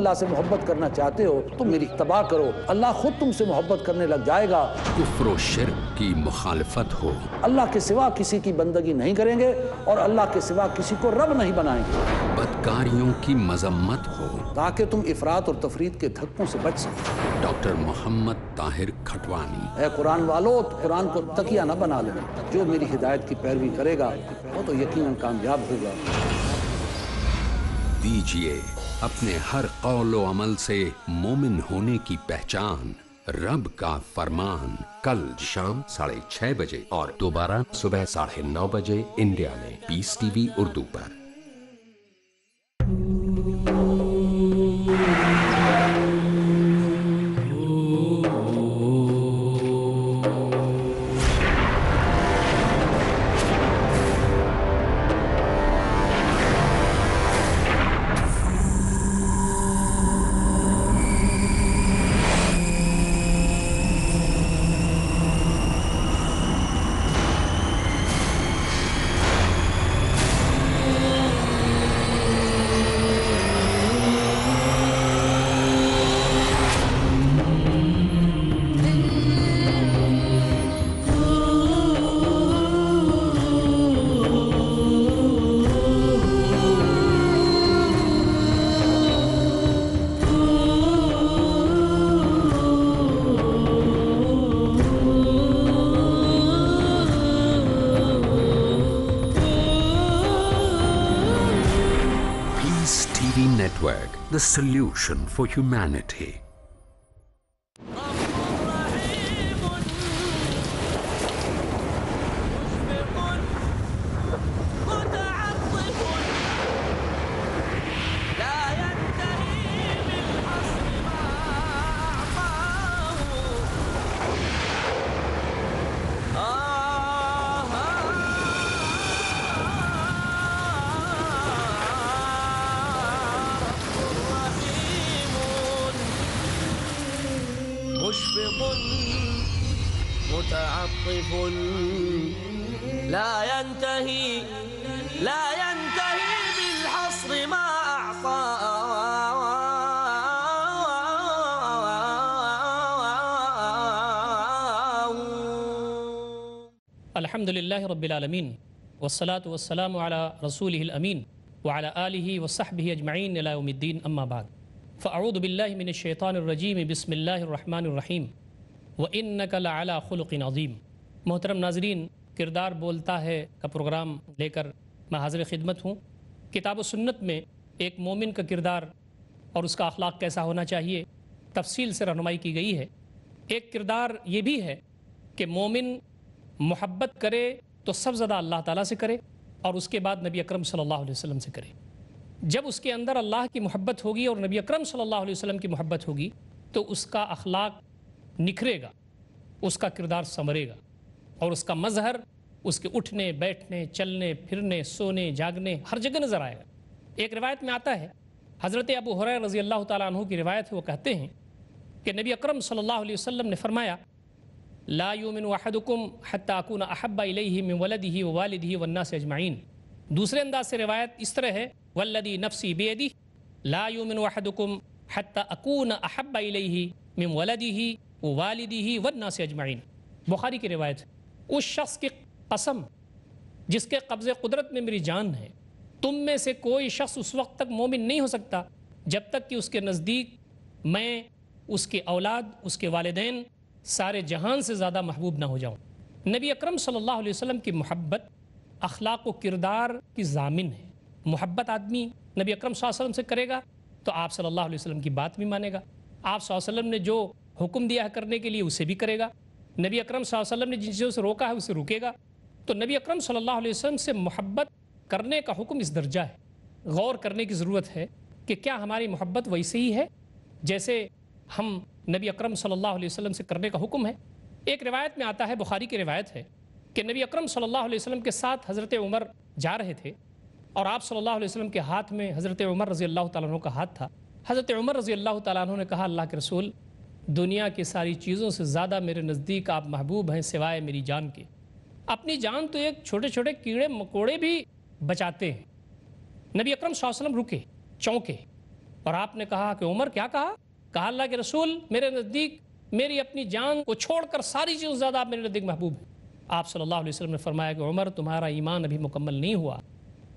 اللہ سے محبت کرنا چاہتے ہو تو میری اتباع کرو، اللہ خود تم سے محبت کرنے لگ جائے گا۔ کفر و شرک کی مخالفت ہو، اللہ کے سوا کسی کی بندگی نہیں کریں گے اور اللہ کے سوا کسی کو رب نہیں بنائیں گے، بدکاریوں کی مذمت ہو، تاکہ تم افراط اور تفریط کے دھکوں سے بچ سکو۔ ڈاکٹر محمد طاہر کھٹوانی۔ اے قرآن والو، قرآن کو تکیہ نہ بنا لو، جو میری ہدایت کی پیروی کرے گا وہ تو یقیناً کامیاب ہوگا۔ دیجیے اپنے ہر قول و عمل سے مومن ہونے کی پہچان، رب کا فرمان، کل شام 6:30 بجے اور دوبارہ صبح 9:30 بجے انڈیا میں پیس ٹی وی اردو پر۔ Network, the solution for humanity. متعطف لا ينتهي بالحصر ما أعطى الحمد لله رب العالمين والصلاة والسلام على رسوله الأمين وعلى آله وصحبه أجمعين إلى يوم الدين أما بعد فأعوذ بالله من الشيطان الرجيم بسم الله الرحمن الرحيم وَإِنَّكَ لَعَلَىٰ خُلُقٍ عَظِيمٍ۔ محترم ناظرین، کردار بولتا ہے کا پروگرام لے کر میں حاضر خدمت ہوں۔ کتاب و سنت میں ایک مومن کا کردار اور اس کا اخلاق کیسا ہونا چاہیے تفصیل سے رہنمائی کی گئی ہے۔ ایک کردار یہ بھی ہے کہ مومن محبت کرے تو سب زیادہ اللہ تعالیٰ سے کرے اور اس کے بعد نبی اکرم صلی اللہ علیہ وسلم سے کرے۔ جب اس کے اندر اللہ کی محبت ہوگی اور نبی اکرم صلی اللہ علیہ وسلم کی محبت ہوگی تو اس کا اخلاق نکھرے گا، اس کا کردار سنورے گا اور اس کا مظہر اس کے اٹھنے بیٹھنے چلنے پھرنے سونے جاگنے ہر جگہ نظر آئے گا۔ ایک روایت میں آتا ہے، حضرت ابو ہریرہ رضی اللہ تعالیٰ عنہ کی روایت ہے، وہ کہتے ہیں کہ نبی اکرم صلی اللہ علیہ وسلم نے فرمایا لا یؤمن احدکم حتی اکون احب الیہ من ولدہ ووالدہ والناس اجمعین۔ دوسرے انداز سے روایت اس طرح ہے والذی نفسی بیدہ لا یؤمن احدکم حتی اکون احب الیہ من ولدہ والدہ والناس اجمعین۔ بخاری کی روایت، اس شخص کی قسم جس کے قبضے قدرت میں میری جان ہے، تم میں سے کوئی شخص اس وقت تک مومن نہیں ہو سکتا جب تک کہ اس کے نزدیک میں اس کے اولاد، اس کے والدین سارے جہان سے زیادہ محبوب نہ ہو جاؤں۔ نبی اکرم صلی اللہ علیہ وسلم کی محبت اخلاق و کردار کی ضامن ہے۔ محبت آدمی نبی اکرم صلی اللہ علیہ وسلم سے کرے گا تو آپ صلی اللہ علیہ وسلم کی بات بھی مانے گا، آپ صلی اللہ علیہ وسلم نے جو حکم دیا ہے کرنے کے لیے اسے بھی کرے گا، نبی اکرم صلی اللہ علیہ وسلم نے جن چیزوں سے روکا ہے اسے روکے گا۔ تو نبی اکرم صلی اللہ علیہ وسلم سے محبت کرنے کا حکم اس درجہ ہے۔ غور کرنے کی ضرورت ہے کہ کیا ہماری محبت ویسے ہی ہے جیسے ہم نبی اکرم صلی اللہ علیہ وسلم سے کرنے کا حکم ہے۔ ایک روایت میں آتا ہے، بخاری کی روایت ہے کہ نبی اکرم صلی اللہ علیہ وسلم کے ساتھ حضرت عمر جا رہے تھے اور آپ صلی اللہ علیہ وسلم کے ہاتھ میں حضرت عمر رضی اللہ تعالیٰ عنہ کا ہاتھ تھا۔ حضرت عمر رضی اللہ تعالیٰ عنہ نے کہا اللہ کے رسول، دنیا کی ساری چیزوں سے زیادہ میرے نزدیک آپ محبوب ہیں سوائے میری جان کے۔ اپنی جان تو ایک چھوٹے چھوٹے کیڑے مکوڑے بھی بچاتے ہیں۔ نبی اکرم صلی اللہ علیہ وسلم رکے، چونکے، اور آپ نے کہا کہ عمر کیا کہا؟ کہا اللہ کے رسول میرے نزدیک میری اپنی جان کو چھوڑ کر ساری چیزوں سے زیادہ آپ میرے نزدیک محبوب ہیں۔ آپ صلی اللہ علیہ وسلم نے فرمایا کہ عمر تمہارا ایمان ابھی مکمل نہیں ہوا۔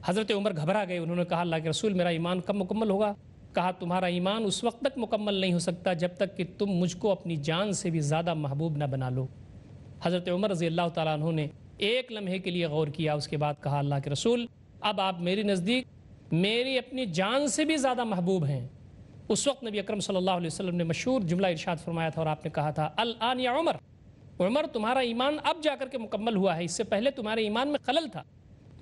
حضرت عمر گھبرا گئے، انہوں نے کہا اللہ کے رسول میرا ایمان کب مکمل ہوگا؟ کہا تمہارا ایمان اس وقت تک مکمل نہیں ہو سکتا جب تک کہ تم مجھ کو اپنی جان سے بھی زیادہ محبوب نہ بنا لو۔ حضرت عمر رضی اللہ تعالیٰ عنہ نے ایک لمحے کے لیے غور کیا، اس کے بعد کہا اللہ کے رسول اب آپ میری نزدیک میری اپنی جان سے بھی زیادہ محبوب ہیں۔ اس وقت نبی اکرم صلی اللہ علیہ وسلم نے مشہور جملہ ارشاد فرمایا تھا اور آپ نے کہا تھا الآن یا عمر، عمر تمہارا ایمان اب جا کر کے مکمل ہوا ہے، اس سے پہلے تمہارے ایمان میں خلل تھا۔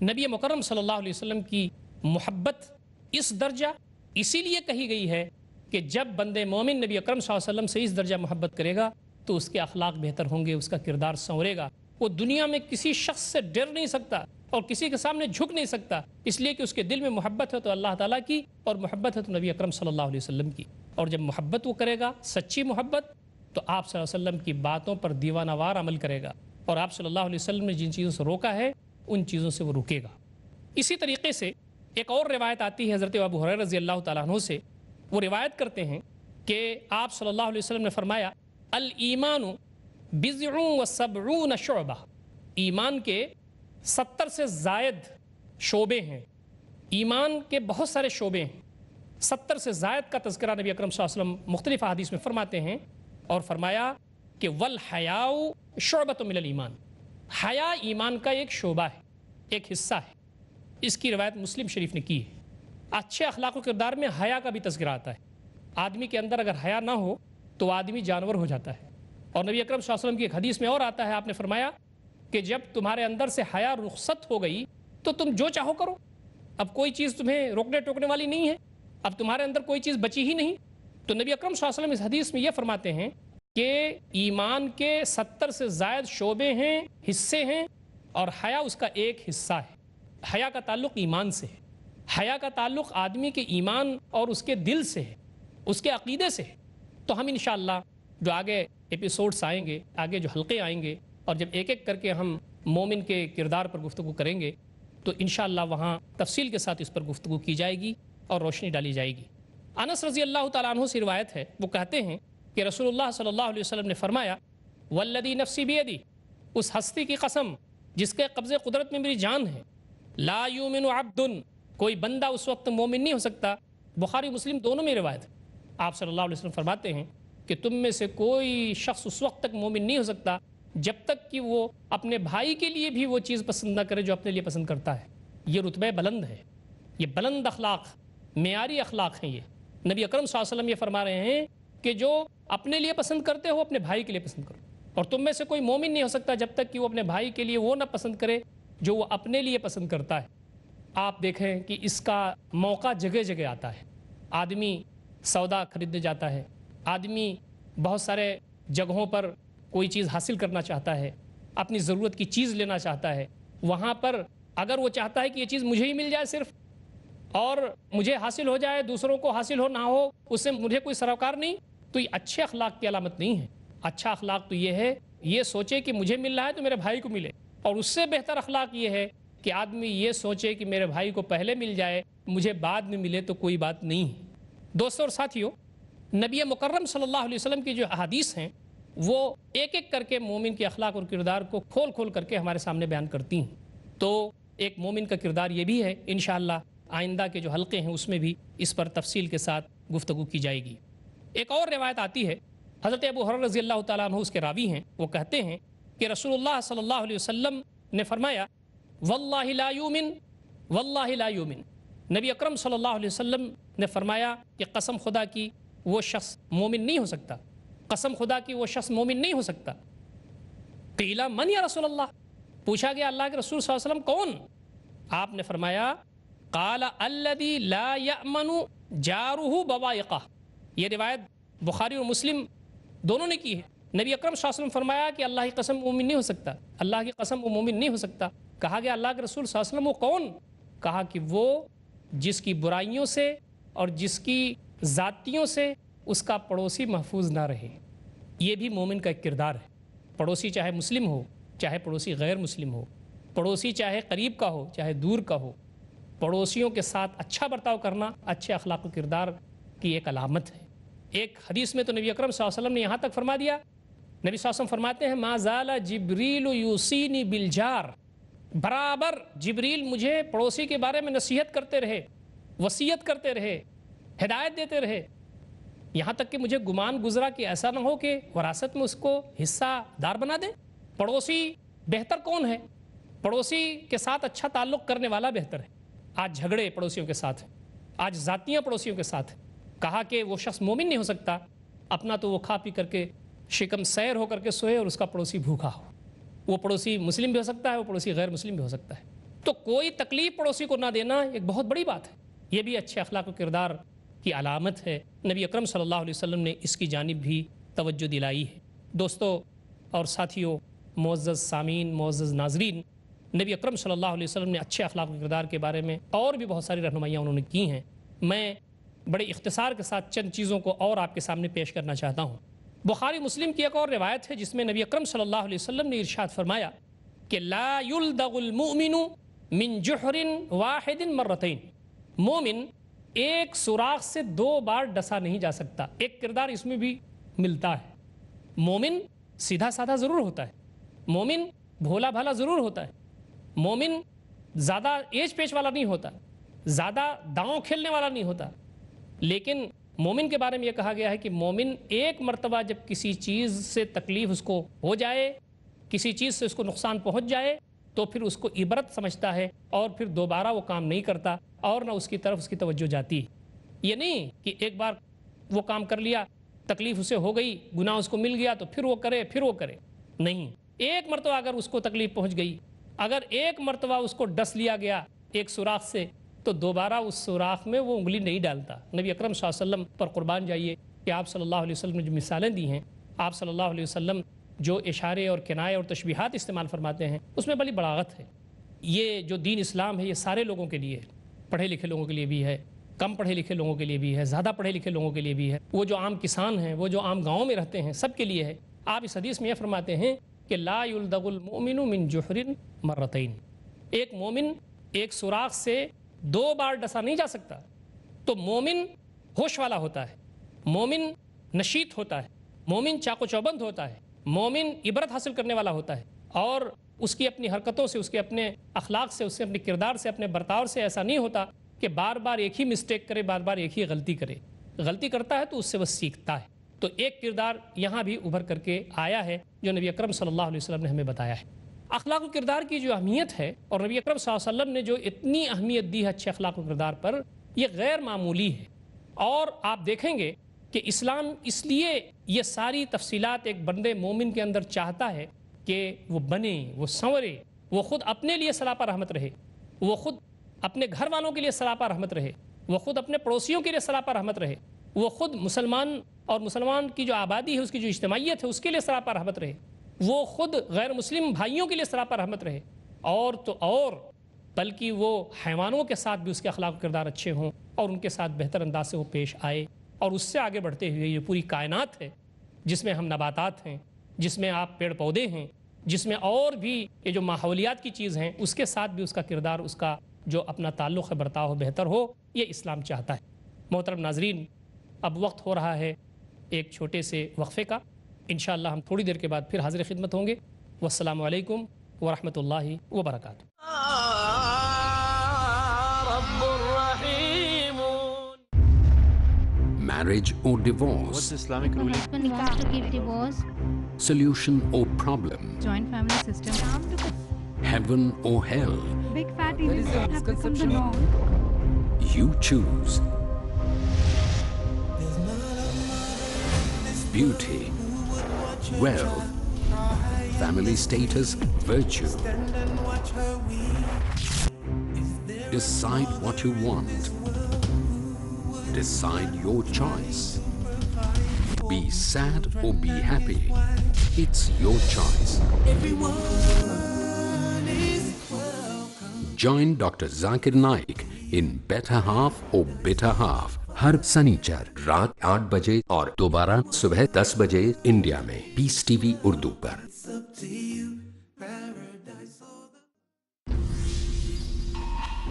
نبی مکرم صلی اللہ علیہ وسلم کی محبت اس درجہ اسی لیے کہی گئی ہے کہ جب بندے مومن نبی اکرم صلی اللہ علیہ وسلم سے اس درجہ محبت کرے گا تو اس کے اخلاق بہتر ہوں گے، اس کا کردار سنورے گا، وہ دنیا میں کسی شخص سے ڈر نہیں سکتا اور کسی کے سامنے جھک نہیں سکتا، اس لیے کہ اس کے دل میں محبت ہے تو اللہ تعالیٰ کی اور محبت ہے تو نبی اکرم صلی اللہ علیہ وسلم کی۔ اور جب محبت وہ کرے گا سچی محبت تو آپ صلی اللہ علیہ وسلم کی باتوں پر دیوانہ وار عمل کرے گا، اور آپ صلی اللہ علیہ وسلم نے جن چیزوں سے روکا ہے ان چیزوں سے وہ رکے گا۔ اسی طریقے سے ایک اور روایت آتی ہے حضرت ابو ہریرہ رضی اللہ تعالیٰ عنہ سے، وہ روایت کرتے ہیں کہ آپ صلی اللہ علیہ وسلم نے فرمایا الایمان بضع و سبعون شعبہ، ایمان کے 70 سے زائد شعبے ہیں، ایمان کے بہت سارے شعبے ہیں۔ 70 سے زائد کا تذکرہ نبی اکرم صلی اللہ علیہ وسلم مختلف احادیث میں فرماتے ہیں، اور فرمایا کہ والحیاء شعبۃ من الایمان، حیا ایمان کا ایک شعبہ ہے، ایک حصہ ہے۔ اس کی روایت مسلم شریف نے کی ہے۔ اچھے اخلاق و کردار میں حیا کا بھی تذکرہ آتا ہے۔ آدمی کے اندر اگر حیا نہ ہو تو آدمی جانور ہو جاتا ہے، اور نبی اکرم صلی اللہ علیہ وسلم کی ایک حدیث میں اور آتا ہے، آپ نے فرمایا کہ جب تمہارے اندر سے حیا رخصت ہو گئی تو تم جو چاہو کرو، اب کوئی چیز تمہیں روکنے ٹوکنے والی نہیں ہے، اب تمہارے اندر کوئی چیز بچی ہی نہیں۔ تو نبی اکرم صلی اللہ علیہ وسلم اس حدیث میں یہ فرماتے ہیں کہ ایمان کے 70 سے زائد شعبے ہیں، حصے ہیں، اور حیا اس کا ایک حصہ ہے۔ حیا کا تعلق ایمان سے ہے، حیا کا تعلق آدمی کے ایمان اور اس کے دل سے ہے، اس کے عقیدے سے ہے۔ تو ہم انشاءاللہ جو آگے ایپیسوڈز آئیں گے، آگے جو حلقے آئیں گے، اور جب ایک ایک کر کے ہم مومن کے کردار پر گفتگو کریں گے تو انشاءاللہ وہاں تفصیل کے ساتھ اس پر گفتگو کی جائے گی اور روشنی ڈالی جائے گی۔ انس رضی اللہ تعالیٰ عنہ سے روایت ہے، وہ کہتے ہیں کہ رسول اللہ صلی اللہ علیہ وسلم نے فرمایا والذی نفسی بیدی، اس ہستی کی قسم جس کے قبضے قدرت میں میری جان ہے، لا یؤمن عبد، کوئی بندہ اس وقت مومن نہیں ہو سکتا۔ بخاری مسلم دونوں میں روایت ہے۔ آپ صلی اللہ علیہ وسلم فرماتے ہیں کہ تم میں سے کوئی شخص اس وقت تک مومن نہیں ہو سکتا جب تک کہ وہ اپنے بھائی کے لیے بھی وہ چیز پسند نہ کرے جو اپنے لیے پسند کرتا ہے۔ یہ رتبہ بلند ہے، یہ بلند اخلاق، معیاری اخلاق ہیں۔ یہ نبی اکرم صلی اللہ علیہ وسلم یہ فرما رہے ہیں کہ جو اپنے لیے پسند کرتے ہو اپنے بھائی کے لیے پسند کرو، اور تم میں سے کوئی مومن نہیں ہو سکتا جب تک کہ وہ اپنے بھائی کے لیے وہ نہ پسند کرے جو وہ اپنے لیے پسند کرتا ہے۔ آپ دیکھیں کہ اس کا موقع جگہ جگہ آتا ہے، آدمی سودا خریدنے جاتا ہے، آدمی بہت سارے جگہوں پر کوئی چیز حاصل کرنا چاہتا ہے، اپنی ضرورت کی چیز لینا چاہتا ہے، وہاں پر اگر وہ چاہتا ہے کہ یہ چیز مجھے ہی مل جائے صرف، اور مجھے حاصل ہو جائے، دوسروں کو حاصل ہو نہ ہو، اس سے مجھے کوئی سروکار نہیں، تو یہ اچھے اخلاق کی علامت نہیں ہے۔ اچھا اخلاق تو یہ ہے، یہ سوچے کہ مجھے مل رہا ہے تو میرے بھائی کو ملے، اور اس سے بہتر اخلاق یہ ہے کہ آدمی یہ سوچے کہ میرے بھائی کو پہلے مل جائے، مجھے بعد میں ملے تو کوئی بات نہیں ہے۔ دوستوں اور ساتھیوں، نبی مکرم صلی اللہ علیہ وسلم کی جو احادیث ہیں وہ ایک ایک کر کے مومن کے اخلاق اور کردار کو کھول کھول کر کے ہمارے سامنے بیان کرتی ہیں۔ تو ایک مومن کا کردار یہ بھی ہے، انشاءاللہ آئندہ کے جو حلقے ہیں اس میں بھی اس پر تفصیل کے ساتھ گفتگو کی جائے گی۔ ایک اور روایت آتی ہے، حضرت ابو ہریرہ رضی اللہ تعالیٰ عنہ اس کے راوی ہیں، وہ کہتے ہیں کہ رسول اللہ صلی اللہ علیہ وسلم نے فرمایا واللہ لا یؤمن، واللہ لا یؤمن، نبی اکرم صلی اللہ علیہ وسلم نے فرمایا کہ قسم خدا کی وہ شخص مومن نہیں ہو سکتا، قسم خدا کی وہ شخص مومن نہیں ہو سکتا۔ قیل من یا رسول اللہ، پوچھا گیا اللہ کے رسول صلی اللہ علیہ وسلم کون؟ آپ نے فرمایا قال الذی لا یأمن جارہ بوائقہ، یہ روایت بخاری اور مسلم دونوں نے کی ہے۔ نبی اکرم صلی اللہ علیہ وسلم فرمایا کہ اللہ کی قسم مومن نہیں ہو سکتا، اللہ کی قسم وہ مومن نہیں ہو سکتا۔ کہا گیا اللہ کے رسول صلی اللہ علیہ وسلم وہ کون؟ کہا کہ وہ جس کی برائیوں سے اور جس کی ذاتیوں سے اس کا پڑوسی محفوظ نہ رہے۔ یہ بھی مومن کا ایک کردار ہے۔ پڑوسی چاہے مسلم ہو، چاہے پڑوسی غیر مسلم ہو، پڑوسی چاہے قریب کا ہو چاہے دور کا ہو، پڑوسیوں کے ساتھ اچھا برتاؤ کرنا، اچھے اخلاق و کردار کی ایک علامت ہے۔ ایک حدیث میں تو نبی اکرم صلی اللہ علیہ وسلم نے یہاں تک فرما دیا، نبی صلی اللہ علیہ وسلم فرماتے ہیں ما زال جبریل یوصینی بالجار، برابر جبریل مجھے پڑوسی کے بارے میں نصیحت کرتے رہے، وصیت کرتے رہے، ہدایت دیتے رہے، یہاں تک کہ مجھے گمان گزرا کہ ایسا نہ ہو کہ وراثت میں اس کو حصہ دار بنا دیں۔ پڑوسی بہتر کون ہے؟ پڑوسی کے ساتھ اچھا تعلق کرنے والا بہتر ہے۔ آج جھگڑے پڑوسیوں کے ساتھ ہیں، آج ذاتیاں پڑوسیوں کے ساتھ ہیں۔ کہا کہ وہ شخص مومن نہیں ہو سکتا اپنا تو وہ کھا پی کر کے شکم سیر ہو کر کے سوئے اور اس کا پڑوسی بھوکا ہو۔ وہ پڑوسی مسلم بھی ہو سکتا ہے، وہ پڑوسی غیر مسلم بھی ہو سکتا ہے۔ تو کوئی تکلیف پڑوسی کو نہ دینا ایک بہت بڑی بات ہے، یہ بھی اچھے اخلاق و کردار کی علامت ہے۔ نبی اکرم صلی اللہ علیہ وسلم نے اس کی جانب بھی توجہ دلائی ہے۔ دوستو اور ساتھیوں، معزز سامعین، معزز ناظرین، نبی اکرم صلی اللہ علیہ وسلم نے اچھے اخلاق و کردار کے بارے میں اور بھی بہت ساری رہنمائیاں انہوں نے کی ہیں۔ میں بڑے اختصار کے ساتھ چند چیزوں کو اور آپ کے سامنے پیش کرنا چاہتا ہوں۔ بخاری مسلم کی ایک اور روایت ہے جس میں نبی اکرم صلی اللہ علیہ وسلم نے ارشاد فرمایا کہ لا یلدغ المؤمن من جحر واحد مرتين، مومن ایک سوراخ سے 2 بار ڈسا نہیں جا سکتا۔ ایک کردار اس میں بھی ملتا ہے، مومن سیدھا سادھا ضرور ہوتا ہے، مومن بھولا بھالا ضرور ہوتا ہے، مومن زیادہ ایج پیش والا نہیں ہوتا، زیادہ داؤں کھیلنے والا نہیں ہوتا، لیکن مومن کے بارے میں یہ کہا گیا ہے کہ مومن ایک مرتبہ جب کسی چیز سے تکلیف اس کو ہو جائے، کسی چیز سے اس کو نقصان پہنچ جائے تو پھر اس کو عبرت سمجھتا ہے اور پھر دوبارہ وہ کام نہیں کرتا اور نہ اس کی طرف اس کی توجہ جاتی ہے۔ یہ نہیں کہ ایک بار وہ کام کر لیا، تکلیف اسے ہو گئی، گناہ اس کو مل گیا تو پھر وہ کرے، نہیں، ایک مرتبہ اگر اس کو تکلیف پہنچ گئی، اگر ایک مرتبہ اس کو ڈس لیا گیا ایک سوراخ سے تو دوبارہ اس سوراخ میں وہ انگلی نہیں ڈالتا۔ نبی اکرم صلی اللہ علیہ وسلم پر قربان جائیے کہ آپ صلی اللہ علیہ وسلم نے جو مثالیں دی ہیں، آپ صلی اللہ علیہ وسلم جو اشارے اور کنائے اور تشبیہات استعمال فرماتے ہیں اس میں بڑی بلاغت ہے۔ یہ جو دین اسلام ہے یہ سارے لوگوں کے لیے ہے، پڑھے لکھے لوگوں کے لیے بھی ہے، کم پڑھے لکھے لوگوں کے لیے بھی ہے، زیادہ پڑھے لکھے لوگوں کے لیے بھی ہے، وہ جو عام کسان ہیں، وہ جو عام گاؤں میں رہتے ہیں، سب کے لیے ہے۔ آپ اس حدیث میں یہ فرماتے ہیں کہ لا یلدغ المؤمن من جحر مرتين، ایک مومن ایک سوراخ سے 2 بار ڈسا نہیں جا سکتا۔ تو مومن ہوش والا ہوتا ہے، مومن نشیط ہوتا ہے، مومن چاق و چوبند ہوتا ہے، مومن عبرت حاصل کرنے والا ہوتا ہے، اور اس کی اپنی حرکتوں سے، اس کے اپنے اخلاق سے، اس سے اپنے کردار سے، اپنے برتاؤ سے ایسا نہیں ہوتا کہ بار بار ایک ہی مسٹیک کرے، بار بار ایک ہی غلطی کرے۔ غلطی کرتا ہے تو اس سے وہ سیکھتا ہے۔ تو ایک کردار یہاں بھی ابھر کر کے آیا ہے جو نبی اکرم صلی اللہ علیہ وسلم نے ہمیں بتایا ہے۔ اخلاق و کردار کی جو اہمیت ہے اور نبی اکرم صلی اللہ علیہ وسلم نے جو اتنی اہمیت دی ہے اچھے اخلاق و کردار پر، یہ غیر معمولی ہے۔ اور آپ دیکھیں گے کہ اسلام اس لیے یہ ساری تفصیلات ایک بندے مومن کے اندر چاہتا ہے کہ وہ بنے، وہ سنورے، وہ خود اپنے لیے سراپا رحمت رہے، وہ خود اپنے گھر والوں کے لیے سراپا رحمت رہے، وہ خود اپنے پڑوسیوں کے لیے سراپا رحمت رہے، وہ خود مسلمان اور مسلمان کی جو آبادی ہے، اس کی جو اجتماعیت ہے، اس کے لیے سراپا رحمت رہے، وہ خود غیر مسلم بھائیوں کے لیے سراپا رحمت رہے، اور تو اور بلکہ وہ حیوانوں کے ساتھ بھی اس کے اخلاق و کردار اچھے ہوں اور ان کے ساتھ بہتر انداز سے وہ پیش آئے، اور اس سے آگے بڑھتے ہوئے یہ پوری کائنات ہے جس میں ہم نباتات ہیں، جس میں آپ پیڑ پودے ہیں، جس میں اور بھی یہ جو ماحولیات کی چیز ہیں، اس کے ساتھ بھی اس کا کردار، اس کا جو اپنا تعلق ہے، برتاؤ بہتر ہو، یہ اسلام چاہتا ہے۔ محترم ناظرین، اب وقت ہو رہا ہے ایک چھوٹے سے وقفے کا، انشاءاللہ ہم تھوڑی دیر کے بعد پھر حاضر خدمت ہوں گے۔ والسلام علیکم ورحمۃ اللہ وبرکاتہ۔ رب الرحیم۔ Marriage or divorce? What's Islamic ruling? Husband wants to give divorce, Solution or problem? joint family system. Heaven or hell? Big fat events have become the norm. You choose. Beauty, wealth, family status, virtue. Decide what you want. Decide your choice. Be sad or be happy. It's your choice. Join Dr. Zakir Naik in Better Half or Bitter Half. ہر سنیچر رات 8 بجے اور دوبارہ صبح 10 بجے India میں Peace T V Urdu پر۔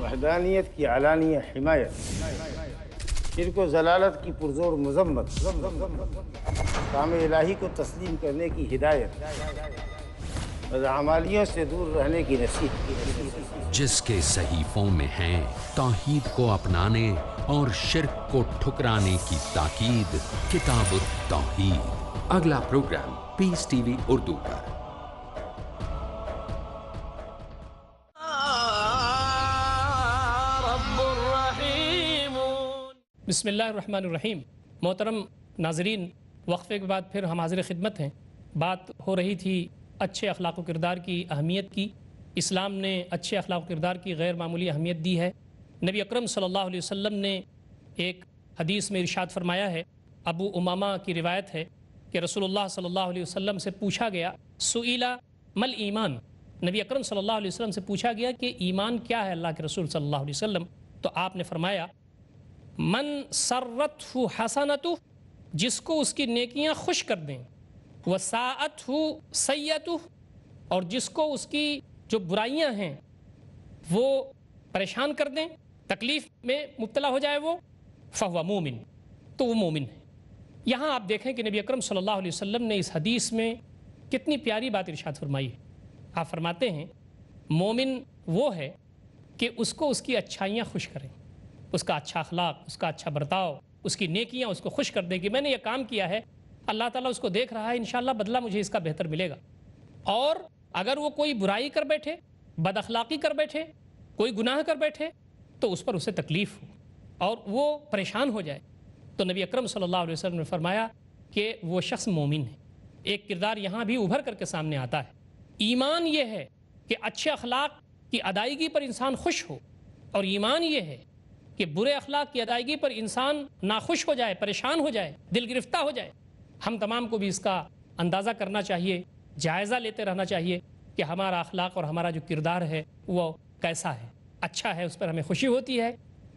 وحدانیت کی علانیہ حمایت شرک و ضلالت کی پرزور مذمت، کام الہی کو تسلیم کرنے کی ہدایت، بدعمالیوں سے دور رہنے کی نصیحت۔ جس کے صحیفوں میں ہیں توحید کو اپنانے اور شرک کو ٹھکرانے کی تاکید، کتاب التوحید۔ اگلا پروگرام پیس ٹی وی اردو پر۔ بسم اللہ الرحمن الرحیم۔ محترم ناظرین، وقفے کے بعد پھر ہم حاضر خدمت ہیں۔ بات ہو رہی تھی اچھے اخلاق و کردار کی اہمیت کی۔ اسلام نے اچھے اخلاق و کردار کی غیر معمولی اہمیت دی ہے۔ نبی اکرم صلی اللہ علیہ وسلم نے ایک حدیث میں ارشاد فرمایا ہے، ابو امامہ کی روایت ہے کہ رسول اللہ صلی اللہ علیہ وسلم سے پوچھا گیا، سئیلا مل ایمان، نبی اکرم صلی اللہ علیہ وسلم سے پوچھا گیا کہ ایمان کیا ہے اللہ کے رسول صلی اللہ علیہ وسلم؟ تو آپ نے فرمایا، من سرتہ حسنتہ، جس کو اس کی نیکیاں خوش کر دیں، وساءتہ سیئتہ، اور جس کو اس کی جو برائیاں ہیں وہ پریشان کر دیں، تکلیف میں مبتلا ہو جائے وہ، فہو مومن، تو وہ مومن ہے۔ یہاں آپ دیکھیں کہ نبی اکرم صلی اللہ علیہ وسلم نے اس حدیث میں کتنی پیاری بات ارشاد فرمائی ہے۔ آپ فرماتے ہیں مومن وہ ہے کہ اس کو اس کی اچھائیاں خوش کریں، اس کا اچھا اخلاق، اس کا اچھا برتاؤ، اس کی نیکیاں اس کو خوش کر دے کہ میں نے یہ کام کیا ہے، اللہ تعالیٰ اس کو دیکھ رہا ہے، انشاءاللہ بدلہ مجھے اس کا بہتر ملے گا۔ اور اگر وہ کوئی برائی کر بیٹھے، بد اخلاقی کر بیٹھے، کوئی گناہ کر بیٹھے، تو اس پر اسے تکلیف ہو اور وہ پریشان ہو جائے، تو نبی اکرم صلی اللہ علیہ وسلم نے فرمایا کہ وہ شخص مومن ہے۔ ایک کردار یہاں بھی ابھر کر کے سامنے آتا ہے۔ ایمان یہ ہے کہ اچھے اخلاق کی ادائیگی پر انسان خوش ہو، اور ایمان یہ ہے کہ برے اخلاق کی ادائیگی پر انسان ناخوش ہو جائے، پریشان ہو جائے، دل گرفتہ ہو جائے۔ ہم تمام کو بھی اس کا اندازہ کرنا چاہیے، جائزہ لیتے رہنا چاہیے کہ ہمارا اخلاق اور ہمارا جو کردار ہے وہ کیسا ہے، اچھا ہے، اس پر ہمیں خوشی ہوتی ہے،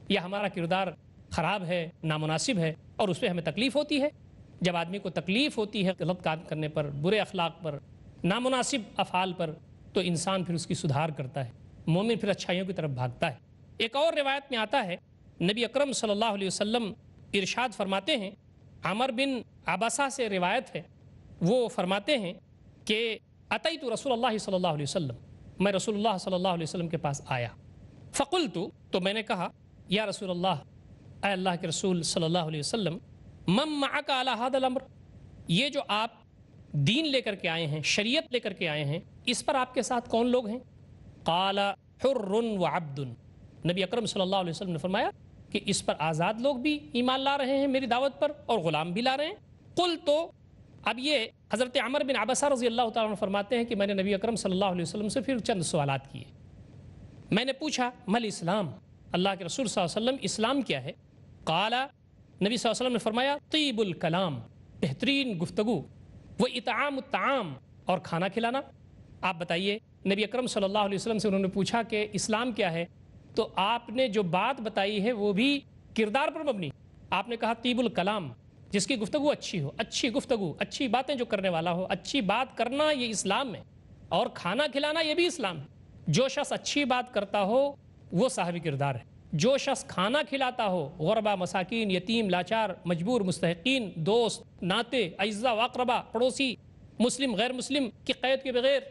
یا ہمارا کردار خراب ہے، نامناسب ہے اور اس پہ ہمیں تکلیف ہوتی ہے۔ جب آدمی کو تکلیف ہوتی ہے غلط کام کرنے پر، برے اخلاق پر، نامناسب افعال پر، تو انسان پھر اس کی سدھار کرتا ہے، مومن پھر اچھائیوں کی طرف بھاگتا ہے۔ ایک اور روایت میں آتا ہے، نبی اکرم صلی اللہ علیہ وسلم ارشاد فرماتے ہیں، عمر بن عبسہ سے روایت ہے، وہ فرماتے ہیں کہ اتیت رسول اللہ صلی اللہ علیہ وسلم، میں رسول اللہ صلی اللہ علیہ وسلم کے پاس آیا، فقلت، تو میں نے کہا، یا رسول اللہ، اے اللہ کے رسول صلی اللہ علیہ وسلم، من معک علی ھذا الامر، یہ جو آپ دین لے کر کے آئے ہیں، شریعت لے کر کے آئے ہیں، اس پر آپ کے ساتھ کون لوگ ہیں؟ قال حر وعبد، نبی اکرم صلی اللہ علیہ وسلم نے فرمایا کہ اس پر آزاد لوگ بھی ایمان لا رہے ہیں میری دعوت پر، اور غلام بھی لا رہے ہیں۔ قل، تو اب یہ حضرت عمر بن عبسہ رضی اللہ تعالیٰ عنہ فرماتے ہیں کہ میں نے نبی اکرم صلی اللہ علیہ وسلم سے پھر چند سوالات کیے۔ میں نے پوچھا، مل اسلام، اللہ کے رسول صلی اللہ علیہ وسلم اسلام کیا ہے؟ قال، نبی صلی اللہ علیہ وسلم نے فرمایا، طیب الکلام، بہترین گفتگو، وہ اطعام الطعام، اور کھانا کھلانا۔ آپ بتائیے، نبی اکرم صلی اللہ علیہ وسلم سے انہوں نے پوچھا کہ اسلام کیا ہے، تو آپ نے جو بات بتائی ہے وہ بھی کردار پر مبنی۔ آپ نے کہا طیب الکلام، جس کی گفتگو اچھی ہو، اچھی گفتگو، اچھی باتیں جو کرنے والا ہو، اچھی بات کرنا یہ اسلام ہے، اور کھانا کھلانا یہ بھی اسلام ہے۔ جو شخص اچھی بات کرتا ہو وہ صاحب کردار ہے، جو شخص کھانا کھلاتا ہو غربا، مساکین، یتیم، لاچار، مجبور، مستحقین، دوست، ناتے، اعزاء و اقربا، پڑوسی، مسلم، غیر مسلم کی قید کے بغیر،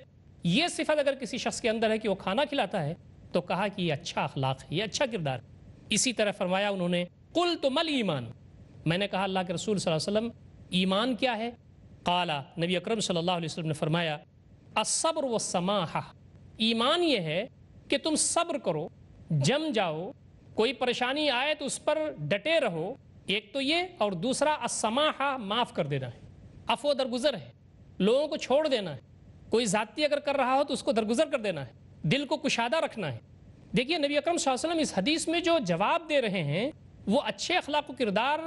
یہ صفت اگر کسی شخص کے اندر ہے کہ وہ کھانا کھلاتا ہے، تو کہا کہ یہ اچھا اخلاق ہے، یہ اچھا کردار ہے۔ اسی طرح فرمایا انہوں نے، قلت مل ایمان، میں نے کہا اللہ کے رسول صلی اللہ علیہ وسلم ایمان کیا ہے؟ قال، نبی اکرم صلی اللہ علیہ وسلم نے فرمایا، الصبر والسماحہ، ایمان یہ ہے کہ تم صبر کرو، جم جاؤ، کوئی پریشانی آئے تو اس پر ڈٹے رہو، ایک تو یہ، اور دوسرا السماحہ، معاف کر دینا ہے، عفو درگزر ہے، لوگوں کو چھوڑ دینا ہے، کوئی زیادتی اگر کر رہا ہو تو اس کو درگزر کر دینا ہے، دل کو کشادہ رکھنا ہے۔ دیکھیے نبی اکرم صلی اللہ علیہ وسلم اس حدیث میں جو جواب دے رہے ہیں وہ اچھے اخلاق و کردار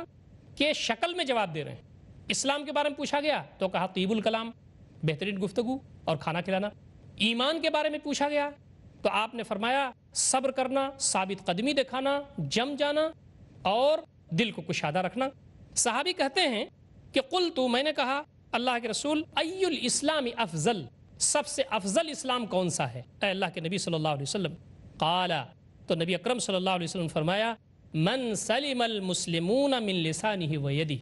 کے شکل میں جواب دے رہے ہیں۔ اسلام کے بارے میں پوچھا گیا تو کہا طیب الکلام، بہترین گفتگو اور کھانا کھلانا۔ ایمان کے بارے میں پوچھا گیا تو آپ نے فرمایا صبر کرنا، ثابت قدمی دکھانا، جم جانا اور دل کو کشادہ رکھنا۔ صحابی کہتے ہیں کہ قلت، میں نے کہا اللہ کے رسول، ای الاسلام افضل، سب سے افضل اسلام کون سا ہے اے اللہ کے نبی صلی اللہ علیہ وسلم؟ قال، تو نبی اکرم صلی اللہ علیہ وسلم فرمایا، من سلم المسلمون من لسانه و یدہ،